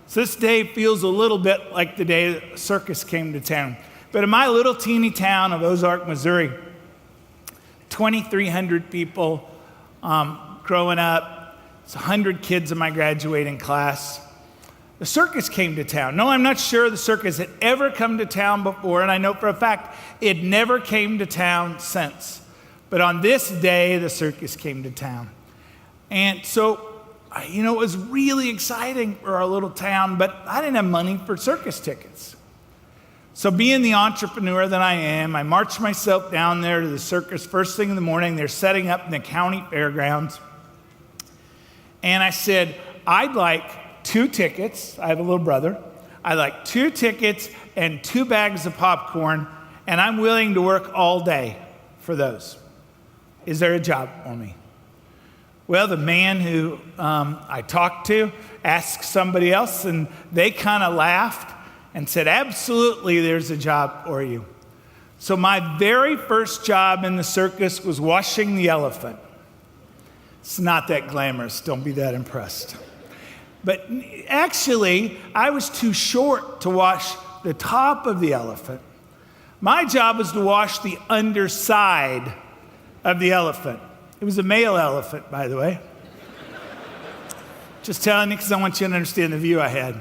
So this day feels a little bit like the day the circus came to town. But in my little teeny town of Ozark, Missouri, 2,300 people growing up. It's 100 kids in my graduating class. The circus came to town. No, I'm not sure the circus had ever come to town before, and I know for a fact it never came to town since. But on this day, the circus came to town. And so, it was really exciting for our little town, but I didn't have money for circus tickets. So being the entrepreneur that I am, I marched myself down there to the circus first thing in the morning. They're setting up in the county fairgrounds. And I said, I'd like 2 tickets. I have a little brother. I'd like 2 tickets and 2 bags of popcorn, and I'm willing to work all day for those. Is there a job for me? Well, the man who I talked to asked somebody else, and they kind of laughed and said, absolutely, there's a job for you. So my very first job in the circus was washing the elephant. It's not that glamorous. Don't be that impressed. But actually, I was too short to wash the top of the elephant. My job was to wash the underside of the elephant. It was a male elephant, by the way. Just telling you because I want you to understand the view I had.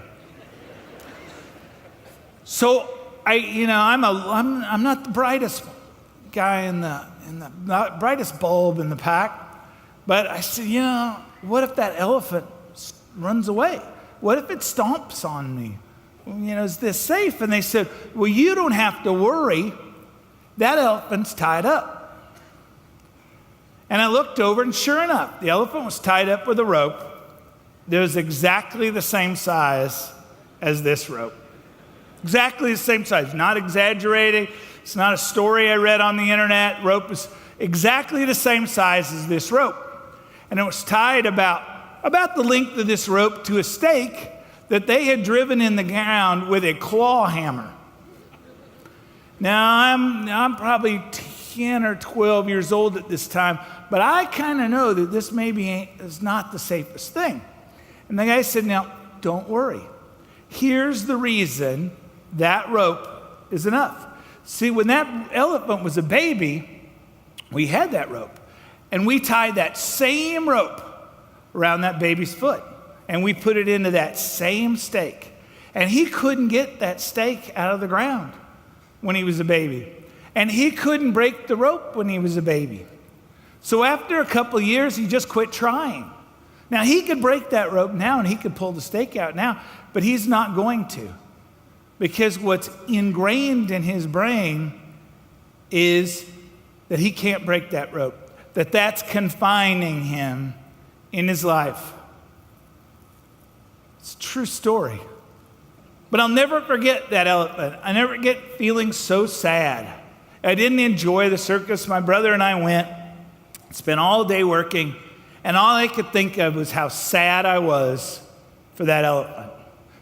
So I'm not the brightest guy in the not brightest bulb in the pack, but I said, what if that elephant runs away? What if it stomps on me? Is this safe? And they said, well, you don't have to worry. That elephant's tied up. And I looked over, and sure enough, the elephant was tied up with a rope that was exactly the same size as this rope. Exactly the same size, not exaggerating. It's not a story I read on the internet. Rope is exactly the same size as this rope. And it was tied about the length of this rope to a stake that they had driven in the ground with a claw hammer. Now, I'm probably 10 or 12 years old at this time, but I kind of know that this maybe is not the safest thing. And the guy said, now, don't worry. Here's the reason that rope is enough. See, when that elephant was a baby, we had that rope. And we tied that same rope around that baby's foot. And we put it into that same stake. And he couldn't get that stake out of the ground when he was a baby. And he couldn't break the rope when he was a baby. So after a couple of years, he just quit trying. Now, he could break that rope now, and he could pull the stake out now, but he's not going to. Because what's ingrained in his brain is that he can't break that rope, that's confining him in his life. It's a true story. But I'll never forget that elephant. I never get feeling so sad. I didn't enjoy the circus. My brother and I went, spent all day working, and all I could think of was how sad I was for that elephant.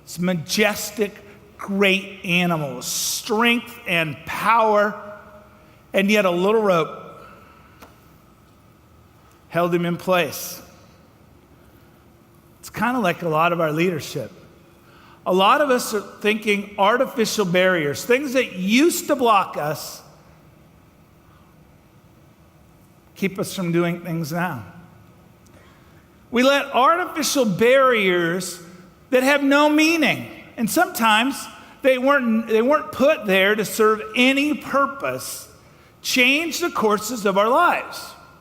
It's majestic, great animal, strength and power, and yet a little rope held him in place. It's kind of like a lot of our leadership. A lot of us are thinking artificial barriers, things that used to block us, keep us from doing things now. We let artificial barriers that have no meaning, and sometimes they weren't put there to serve any purpose, change the courses of our lives.